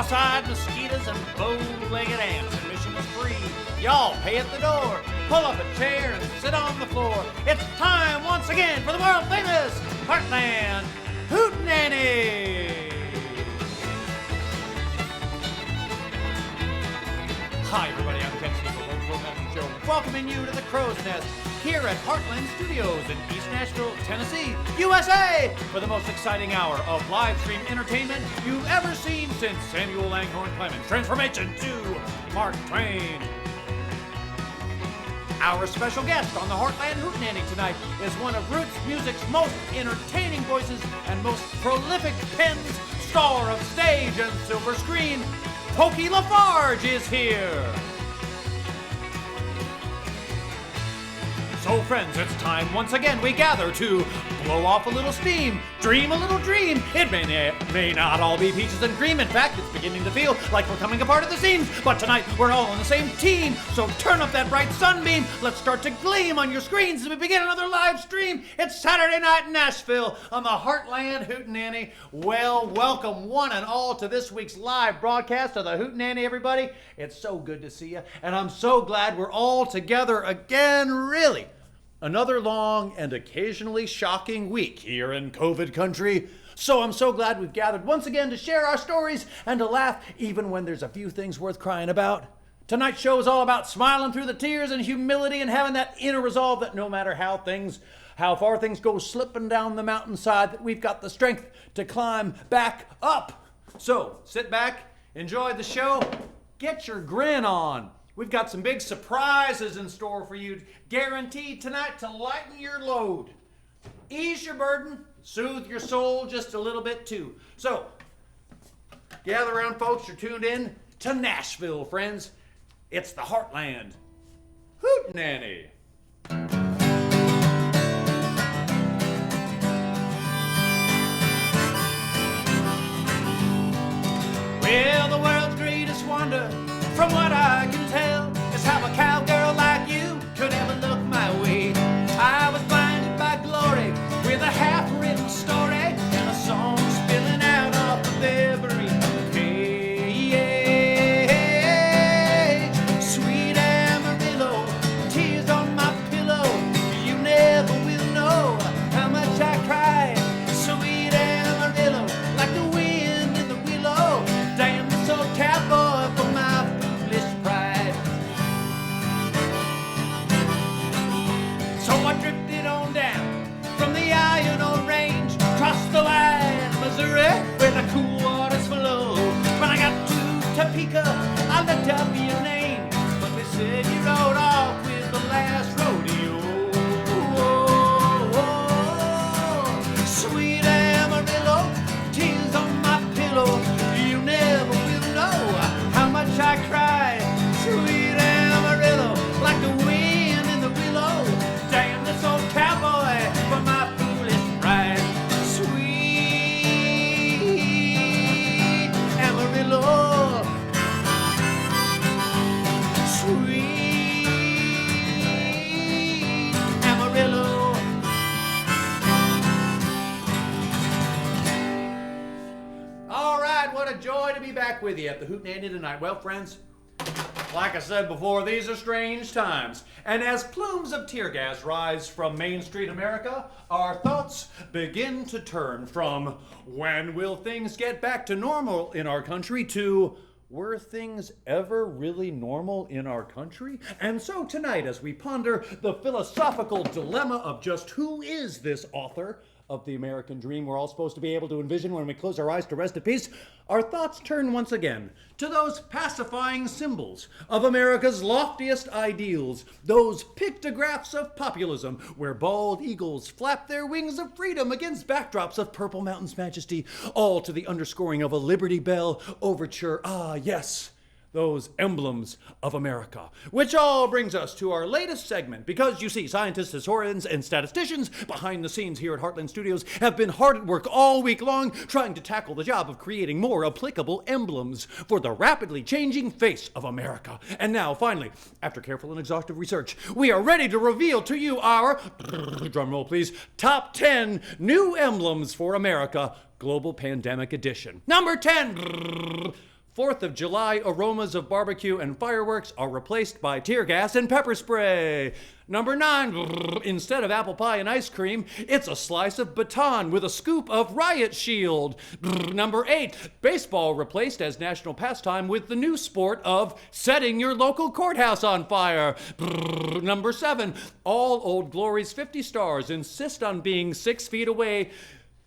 cross-eyed mosquitoes and bow-legged ants. Admission is free. Y'all pay at the door. Pull up a chair and sit on the floor. It's time once again for the world-famous Hartland Hootenanny. Hi, everybody. I'm Ketch, the show, welcoming you to the Crow's Nest here at Hartland Studios in East Nashville, Tennessee, USA, for the most exciting hour of live stream entertainment you've ever seen since Samuel Langhorne Clemens' transformation to Mark Twain. Our special guest on the Hartland Hootenanny tonight is one of roots music's most entertaining voices and most prolific pens, star of stage and silver screen. Pokey Lafarge is here. So friends, it's time once again we gather to blow off a little steam, dream a little dream. It may not all be peaches and cream. In fact, it's beginning to feel like we're coming apart at the seams. But tonight, we're all on the same team. So turn up that bright sunbeam. Let's start to gleam on your screens as we begin another live stream. It's Saturday night in Nashville on the Hartland Hootenanny. Well, welcome one and all to this week's live broadcast of the Hootenanny, everybody. It's so good to see you. And I'm so glad we're all together again, really. Another long and occasionally shocking week here in COVID country. So I'm so glad we've gathered once again to share our stories and to laugh even when there's a few things worth crying about. Tonight's show is all about smiling through the tears and humility and having that inner resolve that no matter how far things go slipping down the mountainside, that we've got the strength to climb back up. So sit back, enjoy the show, get your grin on. We've got some big surprises in store for you, guaranteed tonight to lighten your load, ease your burden, soothe your soul just a little bit too. So, gather around, folks. You're tuned in to Nashville, friends. It's the Hartland Hootenanny. Well, the world's greatest wonder, from what I can tell, is how a cowgirl like you could ever look my way. I was blinded by glory with a half-written story and a song spilling out off of every page. Sweet Amarillo, tears on my pillow, you never will know how much I cried. Sweet Amarillo, like the wind in the willow, damn this old cowboy for my pride. So I drifted on down from the iron ore range, crossed the line, Missouri, where the cool waters flow. When I got to Topeka, I looked up your name, but they said you rode off with the last rodeo. Sweet Amarillo, tears on my pillow, you never will know how much I cried. Sweet Amarillo, like the wind in the willow, damn this old cowboy for my foolish pride. Sweet Amarillo, sweet Amarillo. All right, what a joy to be back with you at the Hootenanny tonight. Well, friends, like I said before, these are strange times. And as plumes of tear gas rise from Main Street America, our thoughts begin to turn from when will things get back to normal in our country to were things ever really normal in our country? And so tonight, as we ponder the philosophical dilemma of just who is this author of the American dream we're all supposed to be able to envision when we close our eyes to rest at peace, our thoughts turn once again to those pacifying symbols of America's loftiest ideals, those pictographs of populism where bald eagles flap their wings of freedom against backdrops of Purple Mountain's majesty, all to the underscoring of a Liberty Bell overture. Ah, yes, those emblems of America. Which all brings us to our latest segment, because you see, scientists, historians, and statisticians behind the scenes here at Hartland Studios have been hard at work all week long trying to tackle the job of creating more applicable emblems for the rapidly changing face of America. And now, finally, after careful and exhaustive research, we are ready to reveal to you our, drumroll please, top 10 new emblems for America, Global Pandemic Edition. Number 10, 4th of July aromas of barbecue and fireworks are replaced by tear gas and pepper spray. Number 9, instead of apple pie and ice cream, it's a slice of baton with a scoop of riot shield. Number 8, baseball replaced as national pastime with the new sport of setting your local courthouse on fire. Number 7, all Old Glory's 50 stars insist on being 6 feet away,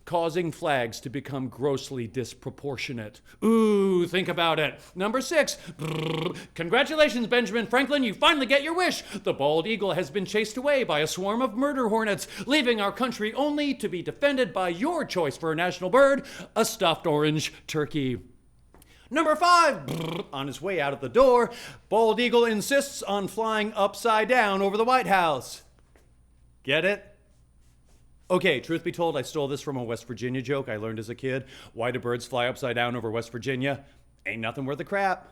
causing flags to become grossly disproportionate. Ooh, think about it. Number 6, congratulations, Benjamin Franklin, you finally get your wish. The bald eagle has been chased away by a swarm of murder hornets, leaving our country only to be defended by your choice for a national bird, a stuffed orange turkey. Number 5, on his way out of the door, bald eagle insists on flying upside down over the White House. Get it? Okay, truth be told, I stole this from a West Virginia joke I learned as a kid. Why do birds fly upside down over West Virginia? Ain't nothing worth a crap.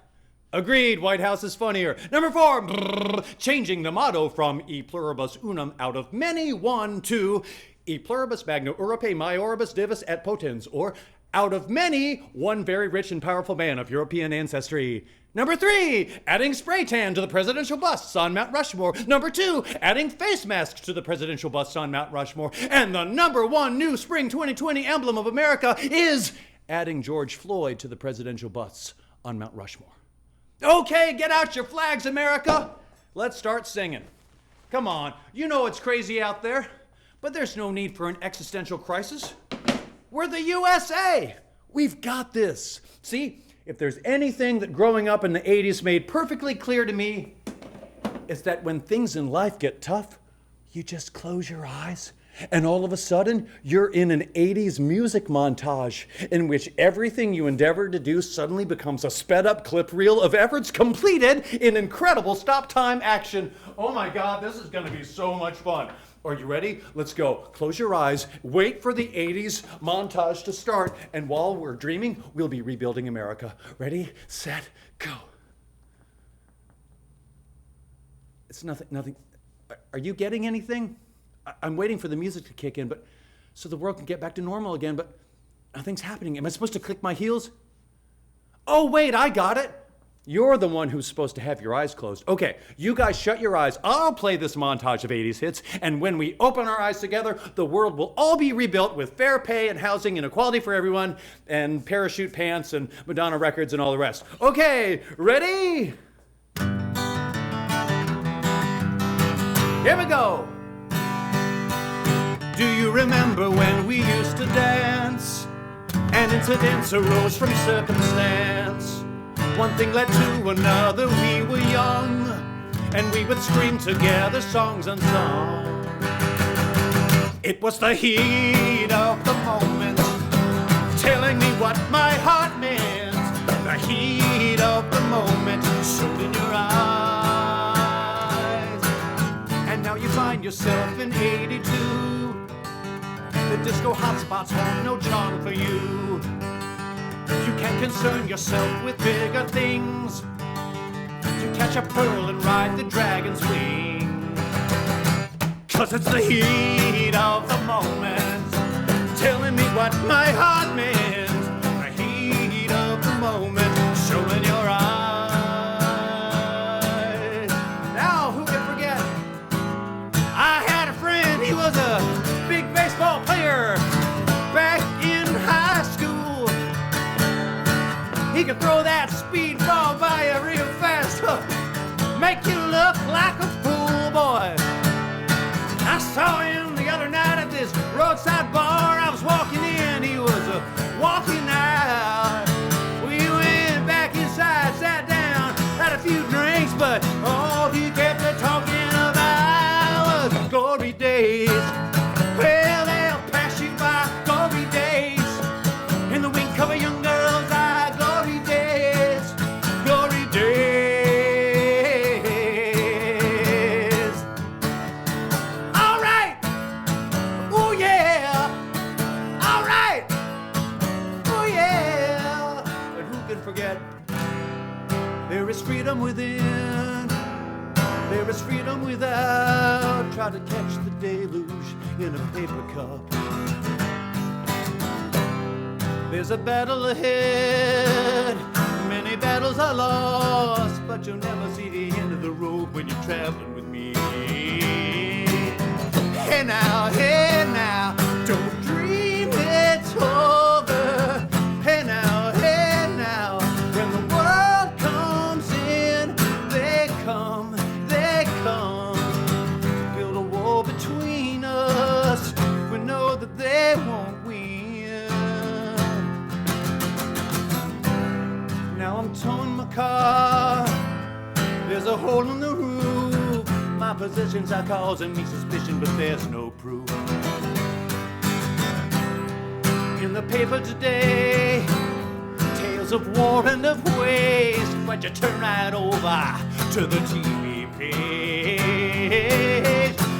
Agreed, White House is funnier. Number 4, changing the motto from e pluribus unum out of many, one, to e pluribus magno Europae maioribus divus et potens, or out of many, one very rich and powerful man of European ancestry. Number 3, adding spray tan to the presidential busts on Mount Rushmore. Number 2, adding face masks to the presidential busts on Mount Rushmore. And the number 1 new spring 2020 emblem of America is adding George Floyd to the presidential busts on Mount Rushmore. Okay, get out your flags, America. Let's start singing. Come on, you know it's crazy out there, but there's no need for an existential crisis. We're the USA. We've got this. See? If there's anything that growing up in the 80s made perfectly clear to me, it's that when things in life get tough, you just close your eyes, and all of a sudden, you're in an 80s music montage in which everything you endeavored to do suddenly becomes a sped-up clip reel of efforts completed in incredible stop-time action. Oh my God, this is gonna be so much fun. Are you ready? Let's go. Close your eyes. Wait for the 80s montage to start. And while we're dreaming, we'll be rebuilding America. Ready, set, go. It's nothing. Are you getting anything? I'm waiting for the music to kick in, but so the world can get back to normal again, but nothing's happening. Am I supposed to click my heels? Oh, wait, I got it. You're the one who's supposed to have your eyes closed. Okay, you guys shut your eyes. I'll play this montage of 80s hits, and when we open our eyes together, the world will all be rebuilt with fair pay and housing and equality for everyone, and parachute pants and Madonna records and all the rest. Okay, ready? Here we go. Do you remember when we used to dance, and incidents arose from circumstance? One thing led to another, we were young, and we would scream together songs unsung. It was the heat of the moment, telling me what my heart meant. The heat of the moment, showed in your eyes. And now you find yourself in 82. The disco hotspots hold no charm for you. You can concern yourself with bigger things, to catch a pearl and ride the dragon's wing. 'Cause it's the heat of the moment, telling me what my heart meant. The heat of the moment, showing your eyes. Now, who can forget? I had a friend, he was a big baseball player back in high school. He could throw that speed ball by you real fast, make you look like a fool, boy. I saw him the other night at this roadside bar. I was walking in, he was walking out. We went back inside, sat down, had a few drinks, but all he kept talking about was glory days. Well, they'll pass you by, glory days, in the wink of a young girl's eye. Glory days, glory days. All right, oh yeah, all right, oh yeah. And who can forget? There is freedom within, there is freedom without. Try to catch the deluge in a paper cup. There's a battle ahead, many many battles I lost, but you'll never see the end of the road when you're traveling with me. Hey now, don't dream it's over. Hey now, when the world comes in, they come. Build a wall between us, we know that they won't win. Now I'm towing my car, there's a hole in the roof. My possessions are causing me suspicion, but there's no proof. In the paper today, tales of war and of waste, but you turn right over to the TV page.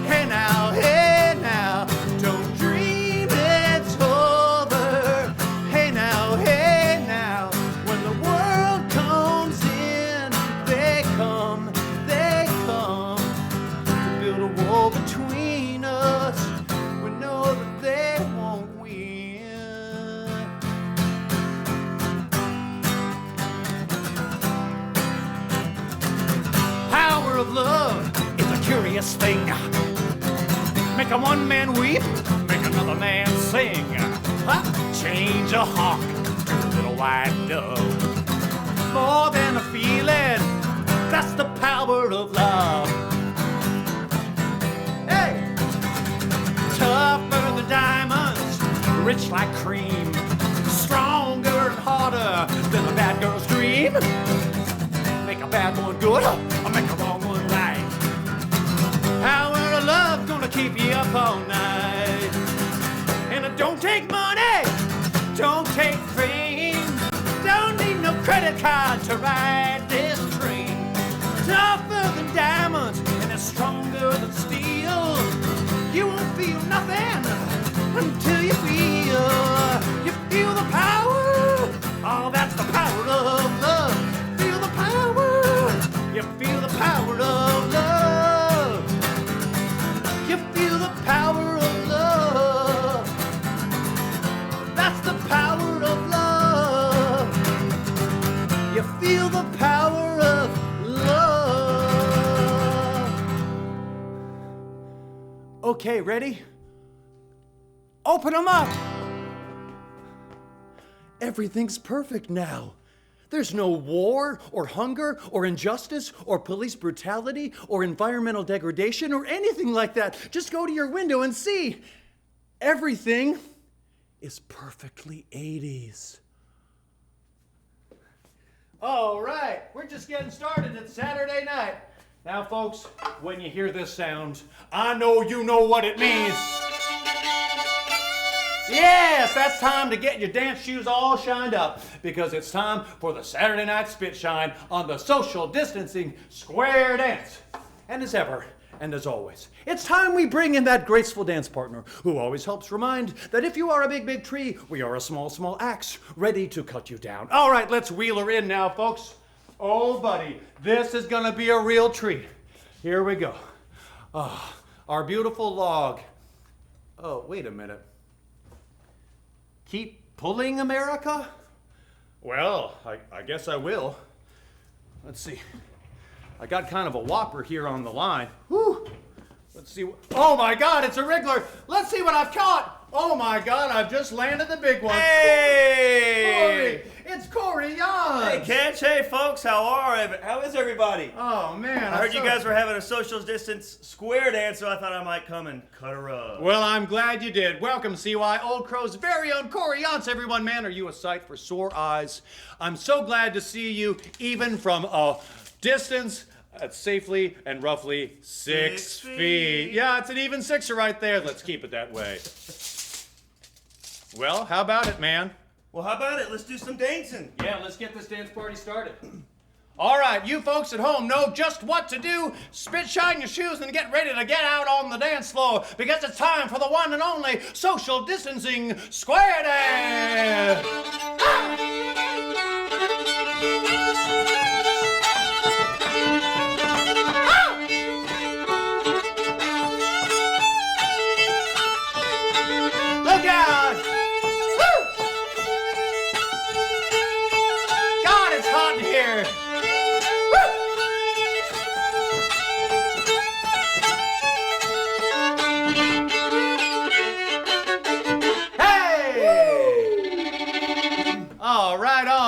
Hey now, don't dream it's over. Hey now, when the world comes in, they come to build a wall between us. We know that they won't win. Power of love is a curious thing. Make a one man weep, make another man sing. Change a hawk to a little white dove. More than a feeling, that's the power of love. Hey! Tougher than diamonds, rich like cream, stronger and harder than a bad girl's dream. Make a bad one good, or make a wrong one right. Power of love gonna keep you up all night. And it don't take money, don't take fame, don't need no credit card to ride this train. Tougher than diamonds and it's stronger than steel. You won't feel nothing until you feel the power. Oh, that's the power of love. Feel the power. You feel the power of love. You feel the power of love. That's the power of love. You feel the power of love. Okay, ready? Open them up. Everything's perfect now. There's no war or hunger or injustice or police brutality or environmental degradation or anything like that. Just go to your window and see. Everything is perfectly 80s. All right, we're just getting started. It's Saturday night. Now, folks, when you hear this sound, I know you know what it means. Yes, that's time to get your dance shoes all shined up because it's time for the Saturday Night Spit Shine on the social distancing square dance. And as ever, and as always, it's time we bring in that graceful dance partner who always helps remind that if you are a big, big tree, we are a small, small axe ready to cut you down. All right, let's wheel her in now, folks. Oh, buddy, this is gonna be a real treat. Here we go. Our beautiful log. Oh, wait a minute. Keep pulling, America? Well, I guess I will. Let's see. I got kind of a whopper here on the line. Whew. Let's see. Oh my God, it's a wriggler. Let's see what I've caught. Oh my God, I've just landed the big one. Hey! Corey, it's Corey Young. Hey, Ketch. Hey, folks. How is everybody? Oh man, I heard you guys were having a social distance square dance, so I thought I might come and cut a rug. Well, I'm glad you did. Welcome, CY, Old Crow's very own Corey Yance. Everyone, man, are you a sight for sore eyes? I'm so glad to see you, even from a distance safely and roughly 6 feet. Yeah, it's an even sixer right there. Let's keep it that way. Well, how about it, man? Well, how about it? Let's do some dancing. Yeah, let's get this dance party started. All right, you folks at home know just what to do. Spit shine your shoes and get ready to get out on the dance floor because it's time for the one and only social distancing square dance. Look out! Woo! God, it's hot in here.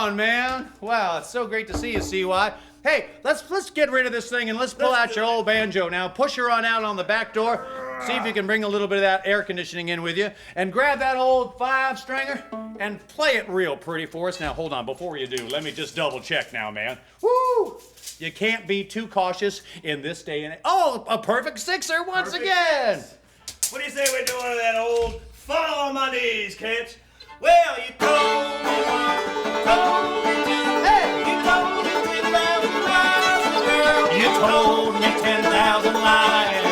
on, man. Wow, it's so great to see you, CY. Hey, let's get rid of this thing and let's pull out your old banjo now. Push her on out on the back door. See if you can bring a little bit of that air conditioning in with you. And grab that old 5-stringer and play it real pretty for us. Now, hold on. Before you do, let me just double check now, man. Woo! You can't be too cautious in this day and age. Oh, a perfect sixer once again. What do you say we do one of that old fall on my knees, Ketch? Well, you told me once, told me two. Hey! You told me 3,000 lies, girl. You told me 10,000 lies.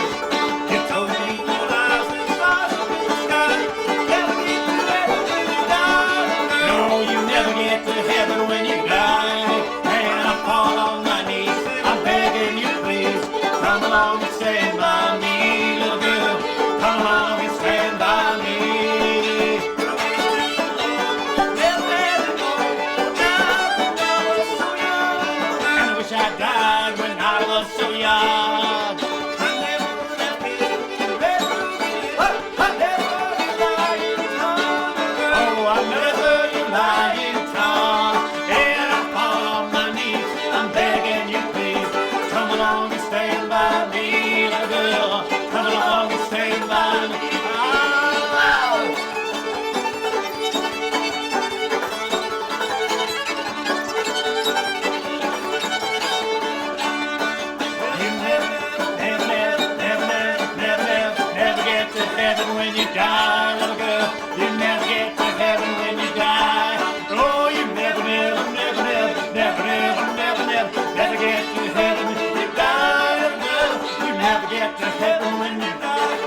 You told me your lies and stars up in the sky. Never get to heaven when you die, girl. No, you never get to heaven when you die. And I fall on my knees. I'm begging you, please. Come along and stand by me, little girl. Come along and stand by me. So young. I never would have been Oh, I never you lying tongue. And I fall on my knees. I'm begging you, please. Come along and stand by me, little girl. Come along and stand by me. When you die, little girl, you never get to heaven when you die. Oh, you never get to heaven when you die, little girl. You never get to heaven when you die.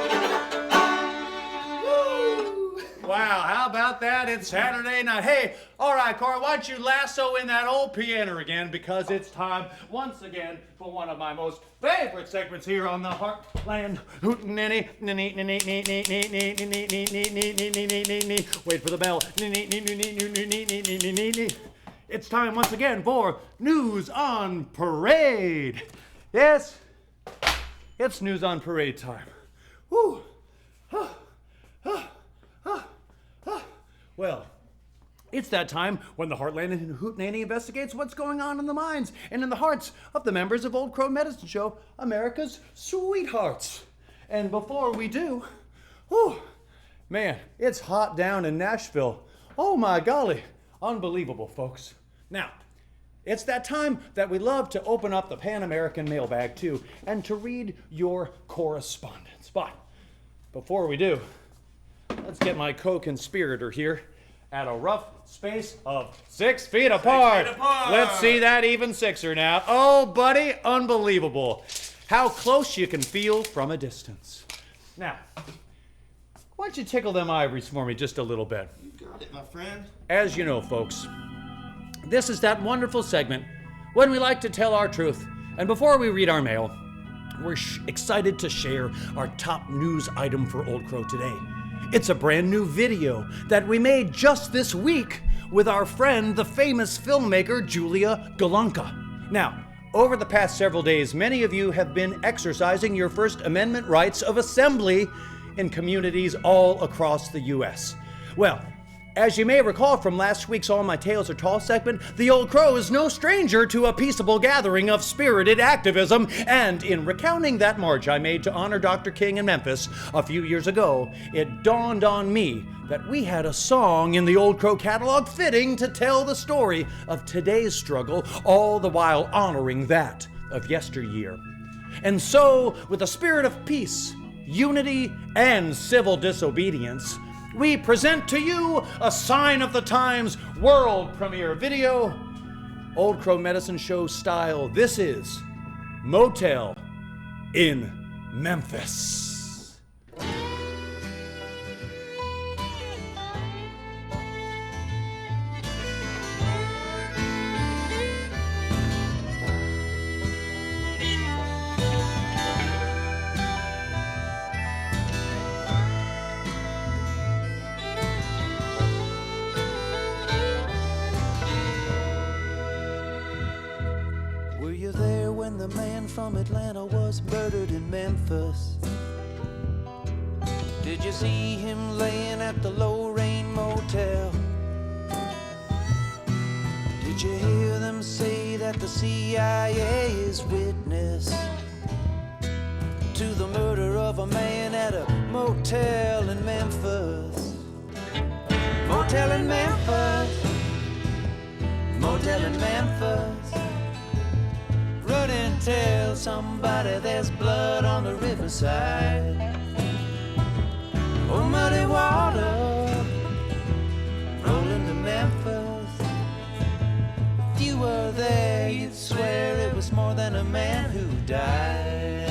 Woo! Wow, how about that? It's Saturday night. Hey, all right, Cora, why don't you lasso in that old piano again, because it's time once again for one of my most favorite segments here on the Hartland Hootenanny. Wait for the bell. It's time once again for News on Parade. Yes, it's News on Parade time. Whew. Well, it's that time when the Hartland Hootenanny investigates what's going on in the minds and in the hearts of the members of Old Crow Medicine Show, America's Sweethearts. And before we do, man, it's hot down in Nashville. Oh my golly, unbelievable, folks. Now, it's that time that we love to open up the Pan American Mailbag too, and to read your correspondence. But before we do, let's get my co-conspirator here at a rough space of 6 feet apart. 6 feet apart. Let's see that even sixer now. Oh, buddy, unbelievable. How close you can feel from a distance. Now, why don't you tickle them ivories for me just a little bit? You got it, my friend. As you know, folks, this is that wonderful segment when we like to tell our truth. And before we read our mail, we're excited to share our top news item for Old Crow today. It's a brand new video that we made just this week with our friend, the famous filmmaker, Julia Golunka. Now, over the past several days, many of you have been exercising your First Amendment rights of assembly in communities all across the U.S. Well, as you may recall from last week's All My Tales Are Tall segment, the Old Crow is no stranger to a peaceable gathering of spirited activism, and in recounting that march I made to honor Dr. King in Memphis a few years ago, it dawned on me that we had a song in the Old Crow catalog fitting to tell the story of today's struggle, all the while honoring that of yesteryear. And so, with a spirit of peace, unity, and civil disobedience, we present to you a Sign of the Times world premiere video, Old Crow Medicine Show style. This is Motel in Memphis. Were you there when the man from Atlanta was murdered in Memphis? Did you see him laying at the Low Rain Motel? Did you hear them say that the CIA is witness to the murder of a man at a motel in Memphis? Motel in Memphis, motel in Memphis. Run and tell somebody there's blood on the riverside. Oh, muddy water, rolling to Memphis. If you were there, you'd swear it was more than a man who died.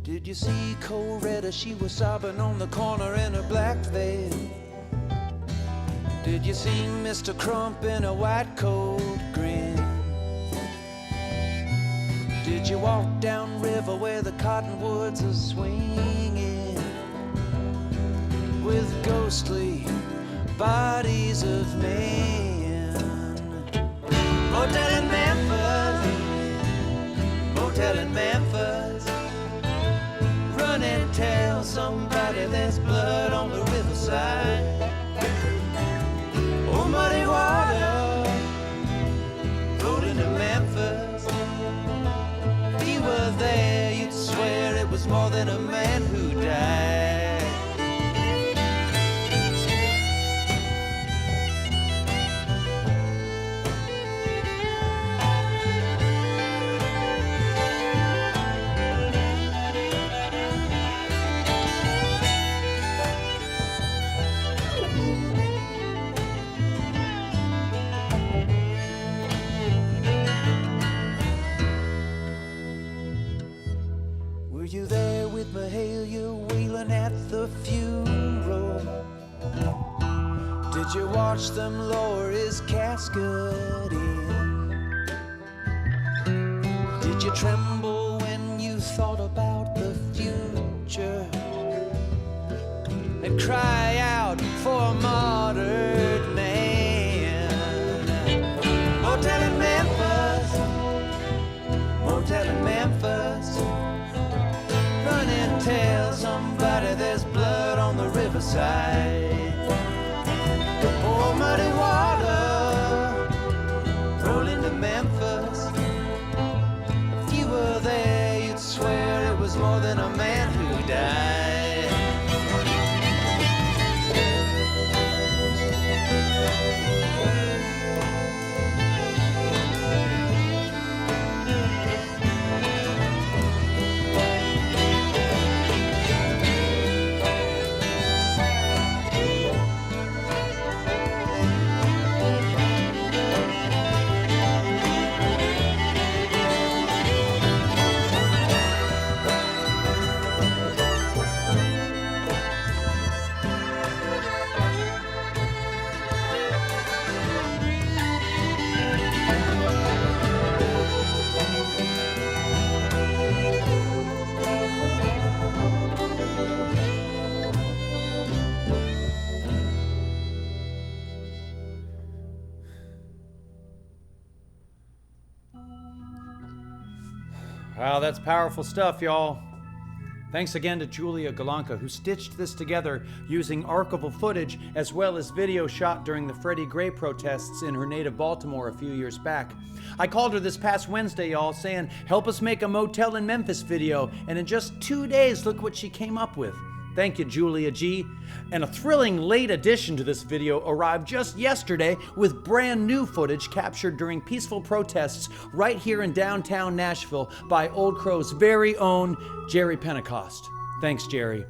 Did you see Coretta? She was sobbing on the corner in her black veil. Did you see Mr. Crump in a white coat grin? Did you walk down river where the cottonwoods are swinging with ghostly bodies of men? Motel in Memphis, motel in Memphis. Run and tell somebody there's blood on the riverside. Oh, muddy water, rolling to Memphis. If you were there, you'd swear it was more than a man who died. Were you there with Mahalia wailing at the funeral? Did you watch them lower his casket in? Did you tremble when you thought about the future and cry out for a martyred man? Motel in Memphis, motel in Memphis. Run and tell somebody there's blood on the riverside. Oh, muddy water, rolling to Memphis. If you were there, you'd swear it was more than a man who died. Wow, that's powerful stuff, y'all. Thanks again to Julia Galanka, who stitched this together using archival footage as well as video shot during the Freddie Gray protests in her native Baltimore a few years back. I called her this past Wednesday, y'all, saying, help us make a Motel in Memphis video, and in just 2 days, look what she came up with. Thank you, Julia G. And a thrilling late addition to this video arrived just yesterday with brand new footage captured during peaceful protests right here in downtown Nashville by Old Crow's very own Jerry Pentecost. Thanks, Jerry.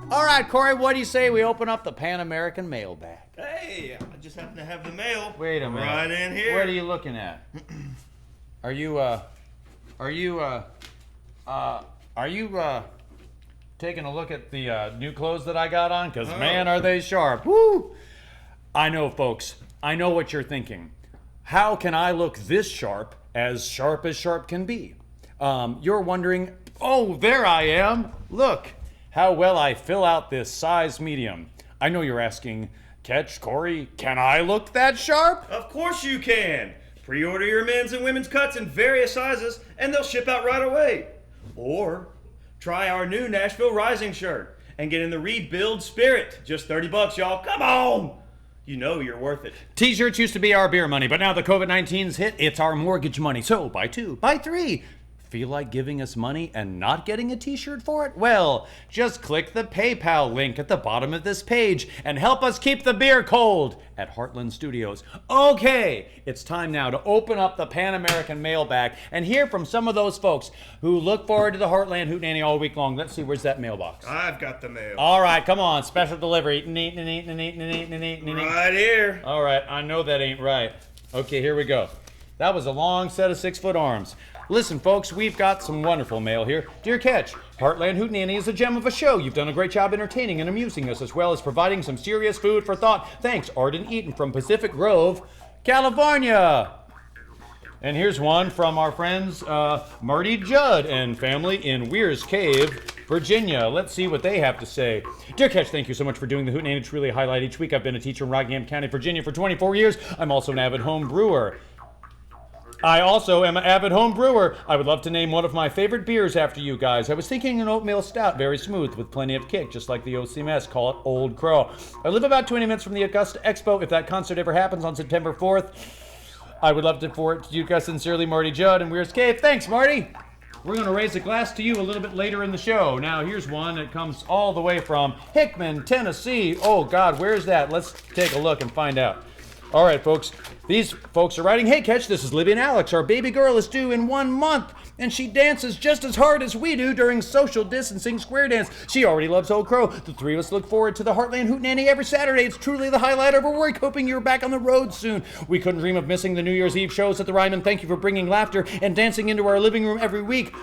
All right, Corey, what do you say we open up the Pan American mailbag? Hey, I just happen to have the mail. Wait a minute. Right in here. What are you looking at? Are you taking a look at the new clothes that I got on? Because, man, are they sharp. Woo! I know, folks. I know what you're thinking. How can I look this sharp as sharp can be? You're wondering, oh, there I am. Look how well I fill out this size medium. I know you're asking, Ketch, Corey, can I look that sharp? Of course you can. Pre-order your men's and women's cuts in various sizes, and they'll ship out right away. Or try our new Nashville Rising shirt and get in the rebuild spirit. Just $30, y'all. Come on! You know you're worth it. T-shirts used to be our beer money, but now the COVID-19's hit, it's our mortgage money. So buy 2, buy 3. Feel like giving us money and not getting a t-shirt for it? Well, just click the PayPal link at the bottom of this page and help us keep the beer cold at Hartland Studios. Okay, it's time now to open up the Pan American mailbag and hear from some of those folks who look forward to the Hartland Hootenanny all week long. Let's see, where's that mailbox? I've got the mail. All right, come on, special delivery. Right here. All right, I know that ain't right. Okay, here we go. That was a long set of 6-foot arms. Listen, folks, we've got some wonderful mail here. Dear Ketch, Hartland Hootenanny is a gem of a show. You've done a great job entertaining and amusing us, as well as providing some serious food for thought. Thanks, Arden Eaton from Pacific Grove, California. And here's one from our friends Marty Judd and family in Weir's Cave, Virginia. Let's see what they have to say. Dear Ketch, thank you so much for doing the Hootenanny. It's really a highlight each week. I've been a teacher in Rockingham County, Virginia for 24 years. I'm also an avid home brewer. I also am an avid home brewer. I would love to name one of my favorite beers after you guys. I was thinking an oatmeal stout, very smooth with plenty of kick, just like the OCMS, call it Old Crow. I live about 20 minutes from the Augusta Expo. If that concert ever happens on September 4th, I would love for it to you guys sincerely, Marty Judd and Weir's Cave. Thanks, Marty. We're going to raise a glass to you a little bit later in the show. Now, here's one that comes all the way from Hickman, Tennessee. Oh, God, where's that? Let's take a look and find out. All right, folks. These folks are writing, hey, Ketch, this is Libby and Alex. Our baby girl is due in 1 month, and she dances just as hard as we do during social distancing square dance. She already loves Old Crow. The three of us look forward to the Hartland Hootenanny every Saturday. It's truly the highlight of our week, hoping you're back on the road soon. We couldn't dream of missing the New Year's Eve shows at the Ryman. Thank you for bringing laughter and dancing into our living room every week.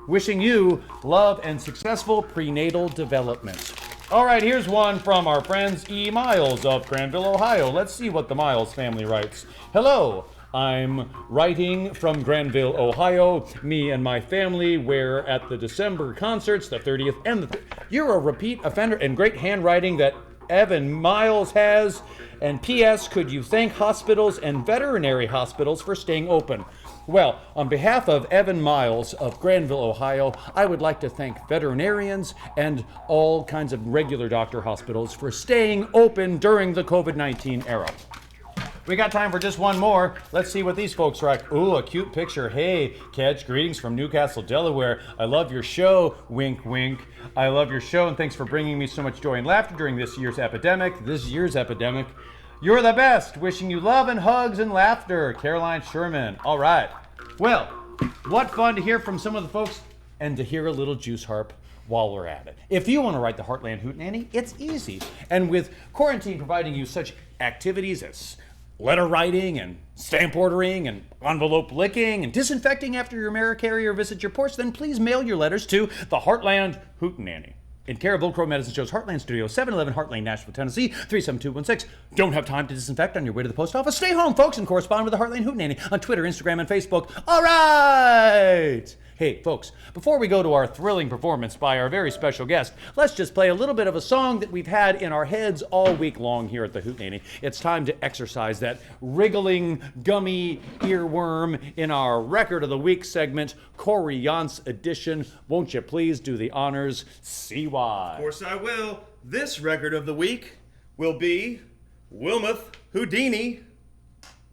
Wishing you love and successful prenatal development. All right, here's one from our friends E. Miles of Granville, Ohio. Let's see what the Miles family writes. Hello, I'm writing from Granville, Ohio. Me and my family were at the December concerts, the 30th and the... You're a repeat offender and great handwriting that Evan Miles has. And P.S., could you thank hospitals and veterinary hospitals for staying open? Well, on behalf of Evan Miles of Granville, Ohio, I would like to thank veterinarians and all kinds of regular doctor hospitals for staying open during the COVID-19 era. We got time for just one more. Let's see what these folks write. Ooh, a cute picture. Hey, Ketch, greetings from Newcastle, Delaware. I love your show. Wink, wink. I love your show, and thanks for bringing me so much joy and laughter during this year's epidemic. You're the best. Wishing you love and hugs and laughter. Caroline Sherman. All right. Well, what fun to hear from some of the folks and to hear a little juice harp while we're at it. If you want to write the Hartland Hootenanny, it's easy. And with quarantine providing you such activities as letter writing and stamp ordering and envelope licking and disinfecting after your mail carrier visits your porch, then please mail your letters to the Hartland Hootenanny. In care of Old Crow Medicine Show's Hartland Studio, 711 Hartland, Nashville, Tennessee, 37216. Don't have time to disinfect on your way to the post office? Stay home, folks, and correspond with the Hartland Hootenanny on Twitter, Instagram, and Facebook. All right! Hey, folks, before we go to our thrilling performance by our very special guest, let's just play a little bit of a song that we've had in our heads all week long here at the Hootenanny. It's time to exercise that wriggling, gummy earworm in our Record of the Week segment, Corey Yance edition. Won't you please do the honors? CY. Of course I will. This Record of the Week will be Wilmoth Houdini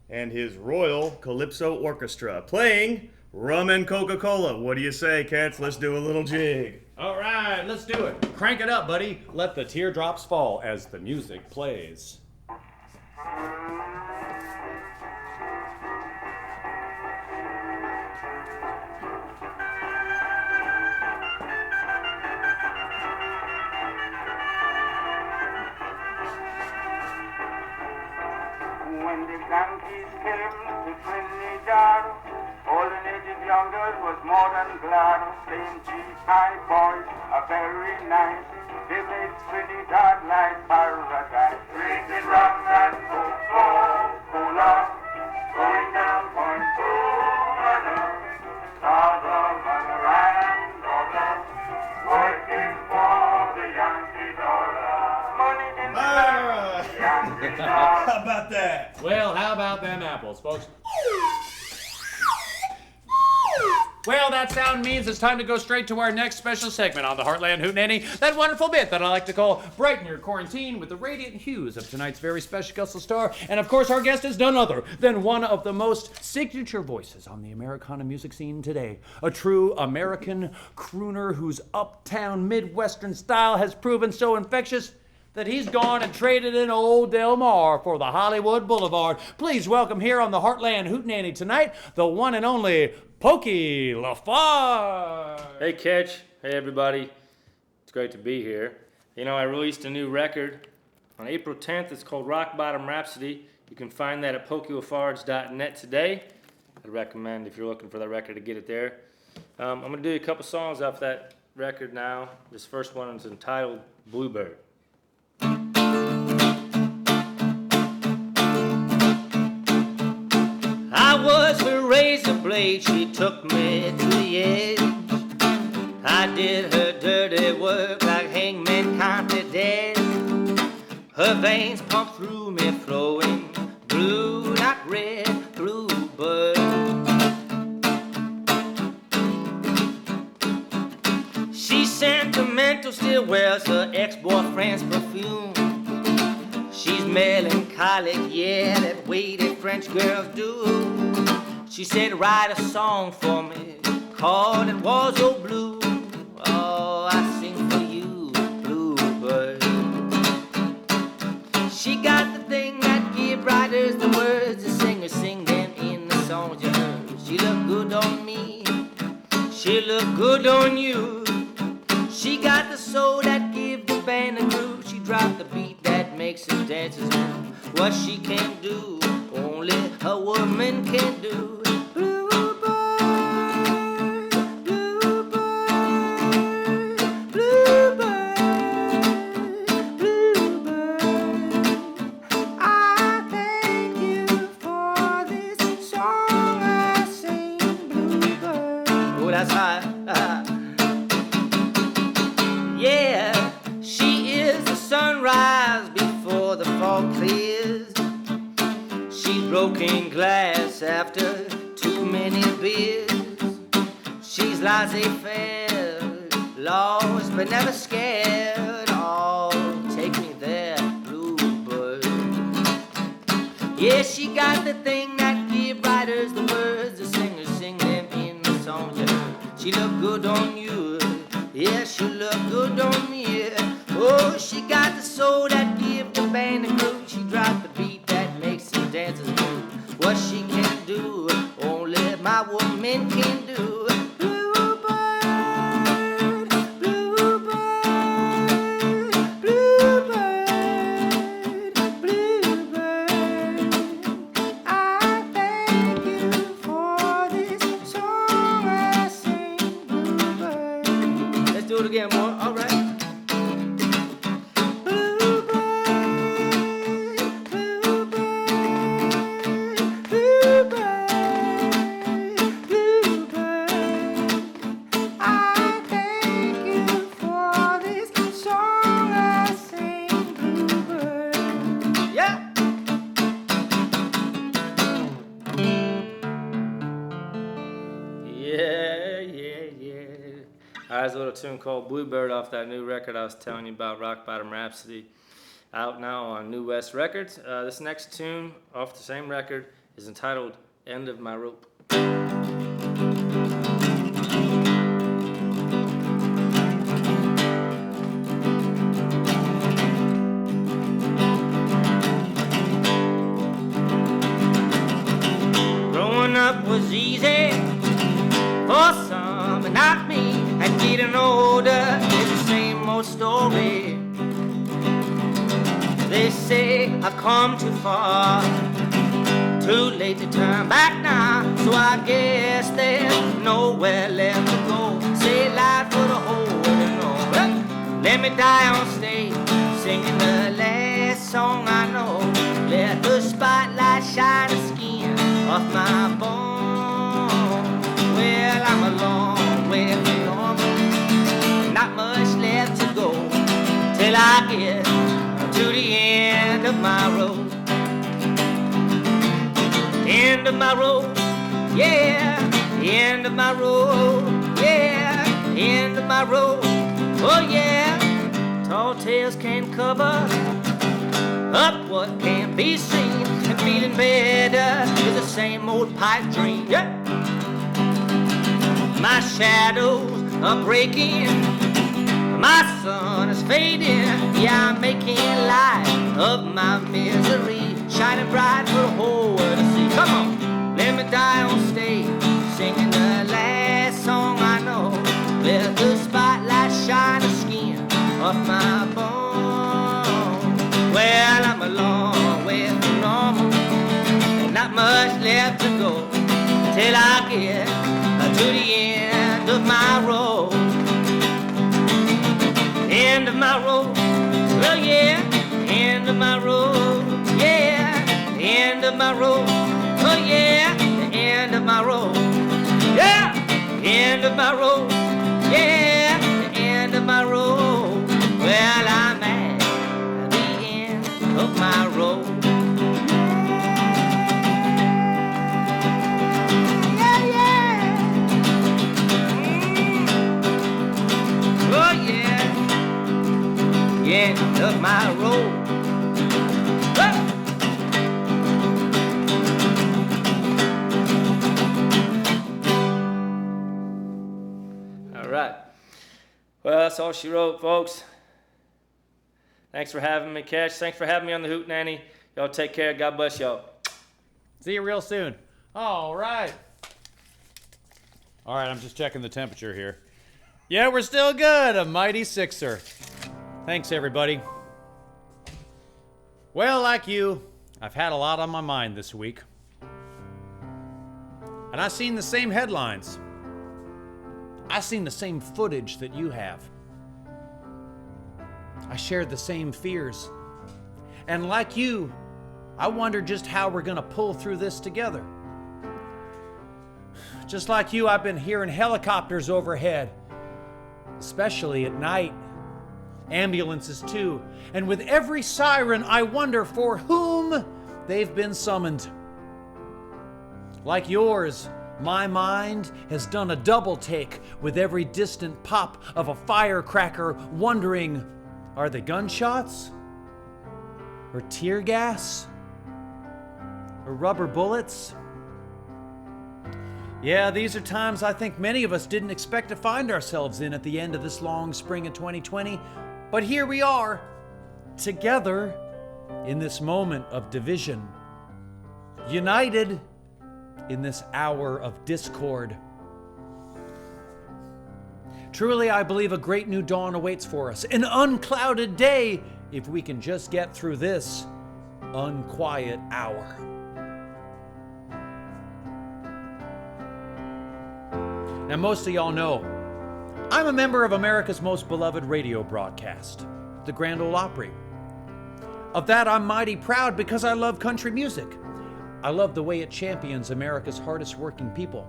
and his Royal Calypso Orchestra playing Rum and Coca-Cola. What do you say, cats? Let's do a little jig. All right, let's do it. Crank it up, buddy. Let the teardrops fall as the music plays. When the Yankees came to Trinidad, all the native youngers was more than glad. Saying GI boys are very nice. They made Trinidad like paradise. Drinking rum and Coca-Cola, going down Point Cumana, Southern and Dollar, working for the Yankee dollar. Money in the Yankee dollar. How about that? Well, how about them apples, folks? Well, that sound means it's time to go straight to our next special segment on the Hartland Hootenanny, that wonderful bit that I like to call Brighten Your Quarantine with the radiant hues of tonight's very special guest star. And of course, our guest is none other than one of the most signature voices on the Americana music scene today. A true American crooner whose uptown Midwestern style has proven so infectious that he's gone and traded in old Del Mar for the Hollywood Boulevard. Please welcome here on the Hartland Hootenanny tonight, the one and only Pokey Lafarge. Hey, Ketch. Hey, everybody. It's great to be here. You know, I released a new record on April 10th. It's called Rock Bottom Rhapsody. You can find that at pokeylafarge.net today. I'd recommend, if you're looking for that record, to get it there. I'm going to do a couple songs off that record now. This first one is entitled Bluebird. I was her razor blade, she took me to the edge. I did her dirty work like hangman counted dead. Her veins pumped through me, flowing blue, not red, bluebird. She's sentimental, still wears her ex-boyfriend's perfume. She's melancholic, yeah, that way that French girls do. She said, write a song for me, called It Was So Blue. Oh, I sing for you, bluebird. She got the thing that give writers the words, the singers sing them in the songs you heard. She look good on me, she look good on you. She got the soul that give the band a groove. She dropped the beat that makes the dancers move. What she can do, only a woman can do. Bluebird, bluebird, bluebird, bluebird. I thank you for this song I sing, bluebird. Oh, that's high. Yeah, she is the sunrise before the fog clears. She's broken glass after too many beers. She's laissez-faire, lost but never scared. Oh, take me there, bluebird. Yeah, she got the thing that give writers the words, the singers sing them in the songs you heard. She look good on you, yeah, she look good on me. Oh, she got the soul that give the band a groove. She dropped the beat that makes the dancers move. What she can do, only my woman can do. Bluebird, bluebird, bluebird, bluebird. I thank you for this song I sing, bluebird. Let's do it again, boy. All right. There's a little tune called Bluebird off that new record I was telling you about, Rock Bottom Rhapsody, out now on New West Records. This next tune off the same record is entitled End of My Rope. Growing up was easy for some, but not me. And getting older is the same old story. They say I've come too far, too late to turn back now. So I guess there's nowhere left to go. Say life for the whole world to know. Let me die on stage, singing the last song I know. Let the spotlight shine the skin off my bones. Well, I'm a long way from normal, not much left to go till I get to the end of my road. End of my road, yeah, end of my road, yeah, end of my road, oh yeah. Tall tales can cover up what can't be seen, and feeling better is the same old pipe dream, yeah. My shadows are breaking, my sun is fading, yeah, I'm making light of my misery, shining bright for the whole world to see. Come on, let me die on stage, singing the last song I know. Let the spotlight shine the skin off my bones. Well, I'm a long way from normal, and not much left to go till I get to the end of my road. End of my road, well yeah, end of my road, yeah, end of my road, oh yeah, the end of my road, yeah, end of my road, yeah, the end of my road, well I'm at the end of my road. Yeah, yeah, oh yeah. End of my road. Ah! All right. Well, that's all she wrote, folks. Thanks for having me, Ketch. Thanks for having me on the Hootenanny. Y'all take care. God bless y'all. See you real soon. All right. All right, I'm just checking the temperature here. Yeah, we're still good. A mighty sixer. Thanks, everybody. Well, like you, I've had a lot on my mind this week. And I've seen the same headlines. I've seen the same footage that you have. I shared the same fears. And like you, I wonder just how we're gonna pull through this together. Just like you, I've been hearing helicopters overhead, especially at night. Ambulances too, and with every siren I wonder for whom they've been summoned. Like yours, my mind has done a double take with every distant pop of a firecracker, wondering, are they gunshots? Or tear gas? Or rubber bullets? Yeah, these are times I think many of us didn't expect to find ourselves in at the end of this long spring of 2020. But here we are, together in this moment of division, united in this hour of discord. Truly, I believe a great new dawn awaits for us, an unclouded day, if we can just get through this unquiet hour. Now, most of y'all know, I'm a member of America's most beloved radio broadcast, the Grand Ole Opry. Of that, I'm mighty proud because I love country music. I love the way it champions America's hardest working people.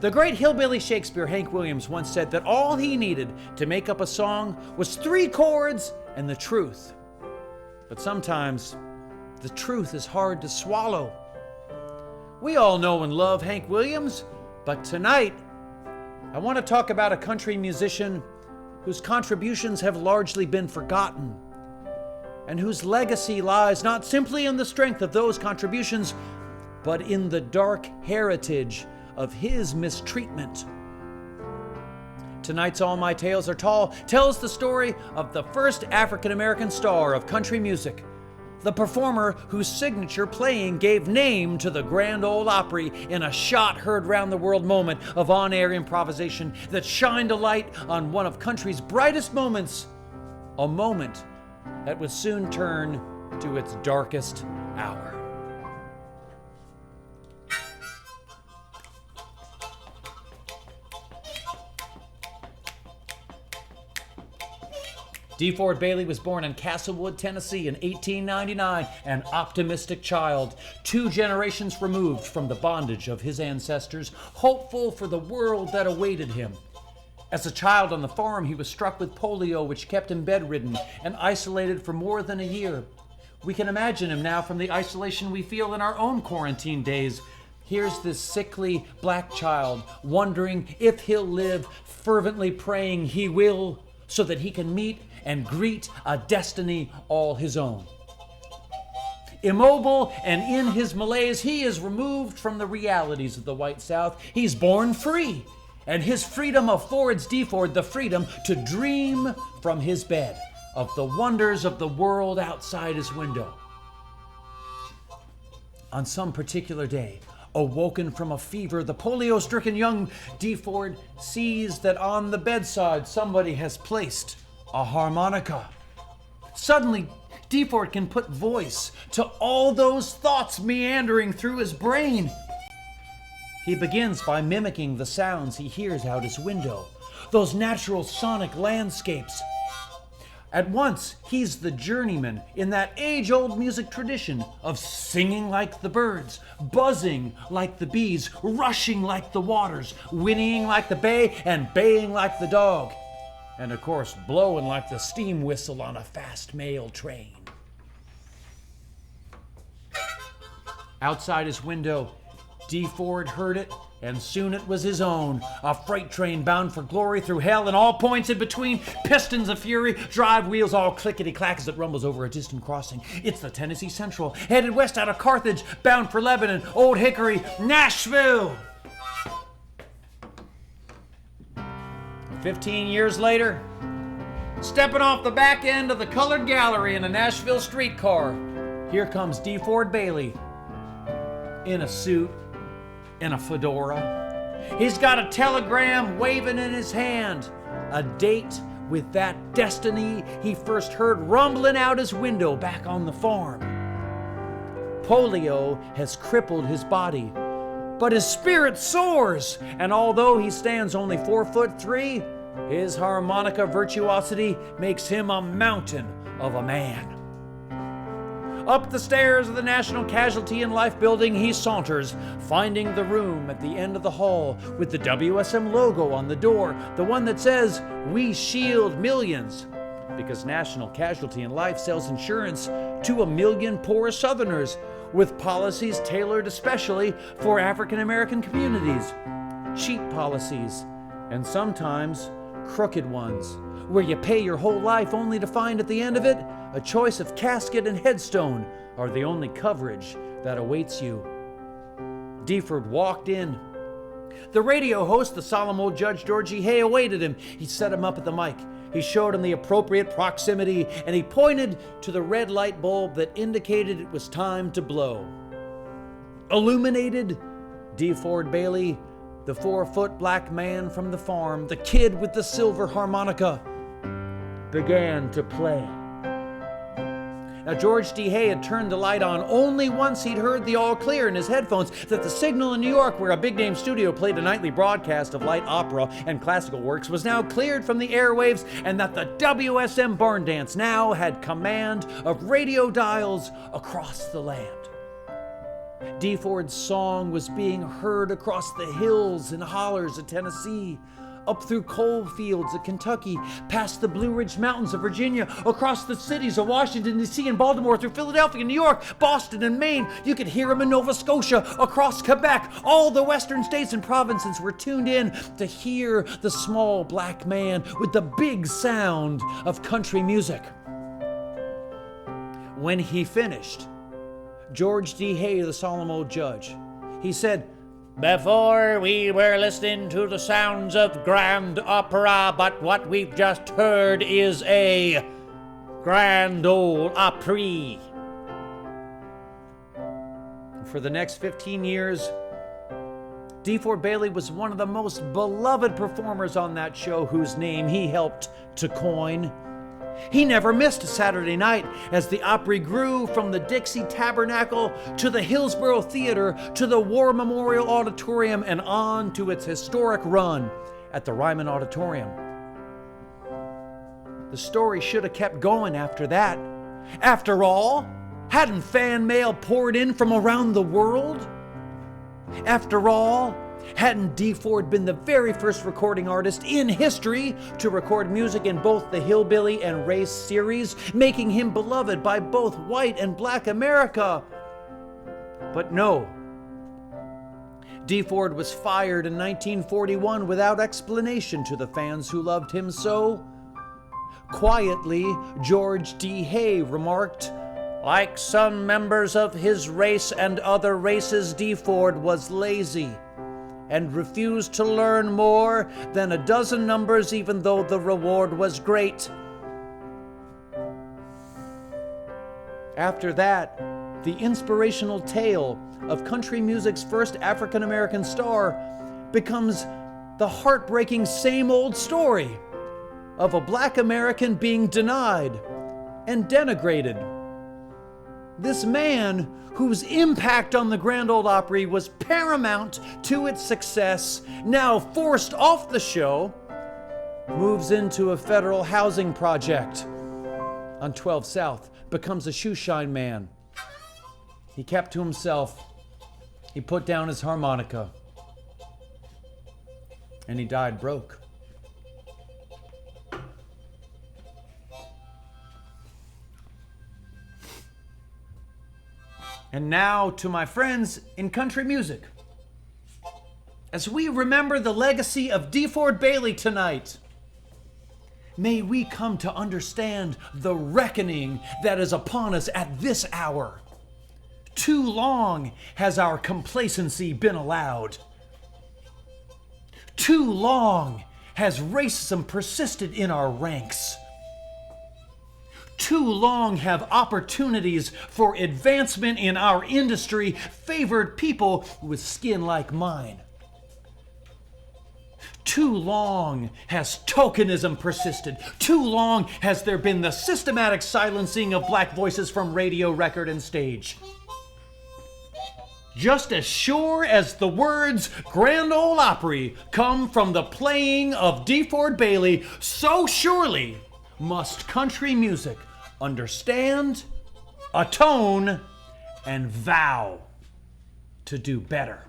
The great hillbilly Shakespeare, Hank Williams, once said that all he needed to make up a song was 3 chords and the truth. But sometimes, the truth is hard to swallow. We all know and love Hank Williams, but tonight, I want to talk about a country musician whose contributions have largely been forgotten, and whose legacy lies not simply in the strength of those contributions, but in the dark heritage of his mistreatment. Tonight's All My Tales Are Tall tells the story of the first African-American star of country music, the performer whose signature playing gave name to the Grand Ole Opry in a shot-heard round the world moment of on-air improvisation that shined a light on one of country's brightest moments, a moment that would soon turn to its darkest hour. DeFord Bailey was born in Castlewood, Tennessee in 1899, an optimistic child, 2 generations removed from the bondage of his ancestors, hopeful for the world that awaited him. As a child on the farm, he was struck with polio, which kept him bedridden and isolated for more than a year. We can imagine him now from the isolation we feel in our own quarantine days, Here's this sickly black child wondering if he'll live, fervently praying he will, so that he can meet and greet a destiny all his own. Immobile and in his malaise, he is removed from the realities of the white South. He's born free, and his freedom affords DeFord the freedom to dream from his bed of the wonders of the world outside his window. On some particular day, awoken from a fever, the polio-stricken young DeFord sees that on the bedside somebody has placed a harmonica. Suddenly, DeFord can put voice to all those thoughts meandering through his brain. He begins by mimicking the sounds he hears out his window, those natural sonic landscapes. At once, he's the journeyman in that age-old music tradition of singing like the birds, buzzing like the bees, rushing like the waters, whinnying like the bay, and baying like the dog. And of course, blowing like the steam whistle on a fast mail train. Outside his window, DeFord heard it, and soon it was his own. A freight train bound for glory through hell and all points in between. Pistons of fury, drive wheels all clickety-clack as it rumbles over a distant crossing. It's the Tennessee Central, headed west out of Carthage, bound for Lebanon, Old Hickory, Nashville. 15 years later, stepping off the back end of the colored gallery in a Nashville streetcar, here comes DeFord Bailey in a suit, in a fedora. He's got a telegram waving in his hand, a date with that destiny he first heard rumbling out his window back on the farm. Polio has crippled his body, but his spirit soars, and although he stands only 4'3", his harmonica virtuosity makes him a mountain of a man. Up the stairs of the National Casualty in Life building he saunters, finding the room at the end of the hall with the WSM logo on the door, the one that says, "We shield millions," because National Casualty in Life sells insurance to 1 million poor Southerners with policies tailored especially for African American communities. Cheap policies, and sometimes crooked ones, where you pay your whole life only to find at the end of it a choice of casket and headstone are the only coverage that awaits you. DeFord walked in. The radio host, the solemn old Judge George E. Hay, awaited him. He set him up at the mic. He showed him the appropriate proximity, and he pointed to the red light bulb that indicated it was time to blow. Illuminated, DeFord Bailey, the 4-foot black man from the farm, the kid with the silver harmonica, began to play. Now, George D. Hay had turned the light on only once he'd heard the all clear in his headphones that the signal in New York, where a big-name studio played a nightly broadcast of light opera and classical works, was now cleared from the airwaves, and that the WSM Barn Dance now had command of radio dials across the land. DeFord's song was being heard across the hills and hollers of Tennessee, up through coal fields of Kentucky, past the Blue Ridge Mountains of Virginia, across the cities of Washington, D.C. and Baltimore, through Philadelphia, New York, Boston, and Maine. You could hear him in Nova Scotia, across Quebec. All the western states and provinces were tuned in to hear the small black man with the big sound of country music. When he finished, George D. Hay, the solemn old judge, he said, "Before we were listening to the sounds of grand opera, but what we've just heard is a grand ole Opry." For the next 15 years, DeFord Bailey was one of the most beloved performers on that show, whose name he helped to coin. He never missed a Saturday night as the Opry grew from the Dixie Tabernacle to the Hillsborough Theater to the War Memorial Auditorium and on to its historic run at the Ryman Auditorium. The story should have kept going after that. After all, hadn't fan mail poured in from around the world? After all, hadn't DeFord been the very first recording artist in history to record music in both the Hillbilly and Race series, making him beloved by both white and black America? But no, DeFord was fired in 1941 without explanation to the fans who loved him so. Quietly, George D. Hay remarked, "Like some members of his race and other races, DeFord was lazy and refused to learn more than a dozen numbers even though the reward was great." After that, the inspirational tale of country music's first African-American star becomes the heartbreaking same old story of a black American being denied and denigrated. This man, whose impact on the Grand Ole Opry was paramount to its success, now forced off the show, moves into a federal housing project on 12 South, becomes a shoeshine man. He kept to himself. He put down his harmonica. And he died broke. And now to my friends in country music. As we remember the legacy of DeFord Bailey tonight, may we come to understand the reckoning that is upon us at this hour. Too long has our complacency been allowed. Too long has racism persisted in our ranks. Too long have opportunities for advancement in our industry favored people with skin like mine. Too long has tokenism persisted. Too long has there been the systematic silencing of black voices from radio, record, and stage. Just as sure as the words Grand Ole Opry come from the playing of DeFord Bailey, so surely must country music understand, atone, and vow to do better.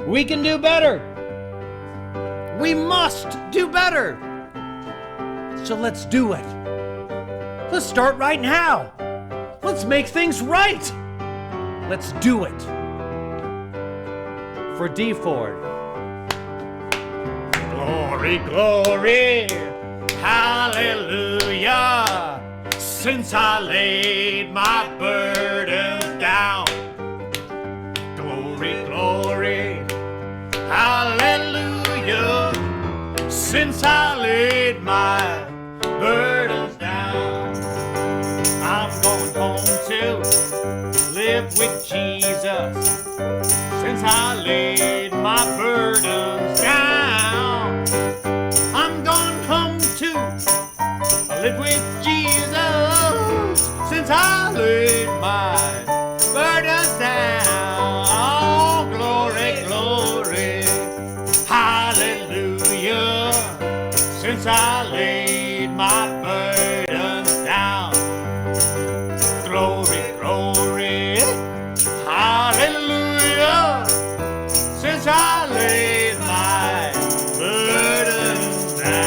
We can do better. We must do better. So let's do it. Let's start right now. Let's make things right. Let's do it. For DeFord. Glory, glory, hallelujah. Since I laid my burdens down. Glory, glory, hallelujah. Since I laid my burdens down. I'm going home to live with Jesus. Since I laid my burdens down. I'm going home to live with Jesus. Since I laid my burdens down. Oh, glory, glory, hallelujah. Since I laid my burdens down. Glory, glory, hallelujah. Since I laid my burdens down.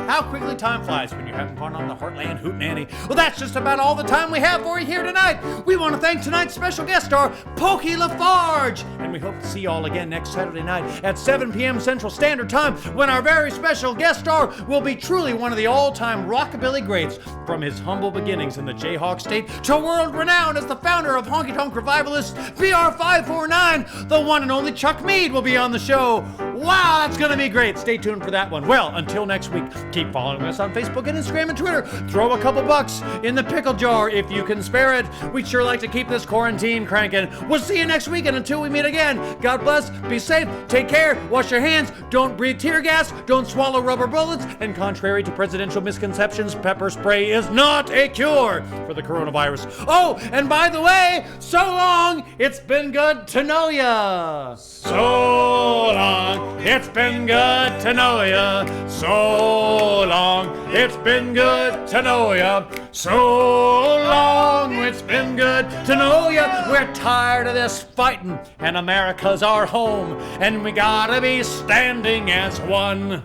How quickly time flies when you're having fun on the Hartland Hootenanny. Well, that's just about all the time we have for you here tonight. We want to thank tonight's special guest star, Pokey Lafarge. And we hope to see you all again next Saturday night at 7 p.m. Central Standard Time when our very special guest star will be truly one of the all-time rockabilly greats, from his humble beginnings in the Jayhawk State to world-renowned as the founder of Honky Tonk Revivalists, BR549. The one and only Chuck Mead will be on the show. Wow, that's going to be great. Stay tuned for that one. Well, until next week, keep following us on Facebook and Instagram and Twitter. Throw a couple bucks in the pickle jar if you can spare it. We'd sure like to keep this quarantine cranking. We'll see you next week, and until we meet again, God bless, be safe, take care, wash your hands, don't breathe tear gas, don't swallow rubber bullets, and contrary to presidential misconceptions, pepper spray is not a cure for the coronavirus. Oh, and by the way, so long, it's been good to know ya. So long, it's been good to know ya. So long, it's been good to know ya. So long, it's been good to know ya. We're tired of this fighting, and America's our home, and we gotta be standing as one.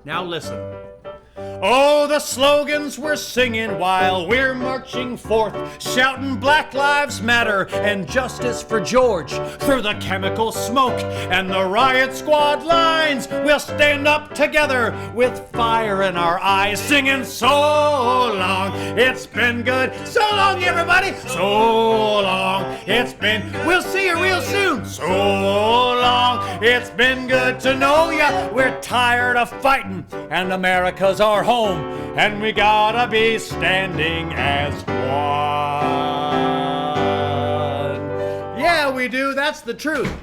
Now listen, Oh, the slogans we're singing while we're marching forth, shouting Black Lives Matter and justice for George. Through the chemical smoke and the riot squad lines, we'll stand up together with fire in our eyes, singing so long, it's been good. So long, everybody. So long, it's been. We'll see you real soon. So long, it's been good to know ya. We're tired of fighting, and America's our home, and we gotta be standing as one. Yeah, we do. That's the truth.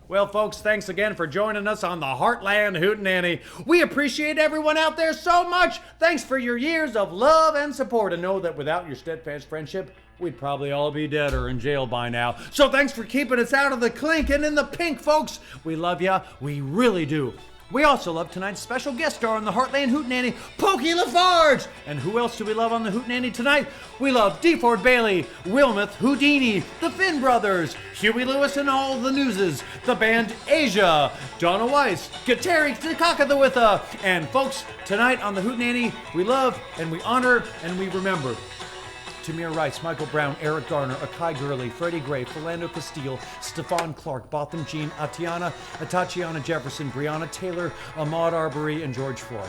Well, folks, thanks again for joining us on the Hartland Hootenanny. We appreciate everyone out there so much. Thanks for your years of love and support, and know that without your steadfast friendship, we'd probably all be dead or in jail by now. So thanks for keeping us out of the clink and in the pink, folks. We love ya. We really do. We also love tonight's special guest star on the Hartland Hootenanny, Pokey Lafarge. And who else do we love on the Hootenanny tonight? We love DeFord Bailey, Wilmoth Houdini, the Finn Brothers, Huey Lewis and all the Newses, the band Asia, Donna Weiss, Guteri Kakadawitha. And folks, tonight on the Hootenanny, we love and we honor and we remember Tamir Rice, Michael Brown, Eric Garner, Akai Gurley, Freddie Gray, Philando Castile, Stefan Clark, Botham Jean, Tatiana Jefferson, Breonna Taylor, Ahmaud Arbery, and George Floyd.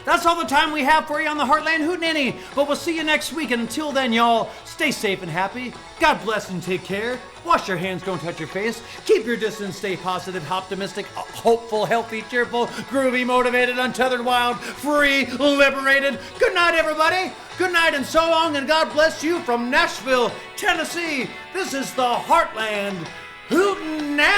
That's all the time we have for you on the Hartland Hootenanny, but we'll see you next week, and until then, y'all, stay safe and happy. God bless and take care. Wash your hands, don't touch your face. Keep your distance, stay positive, optimistic, hopeful, healthy, cheerful, groovy, motivated, untethered, wild, free, liberated. Good night, everybody. Good night and so long, and God bless you from Nashville, Tennessee. This is the Hartland Hootenanny.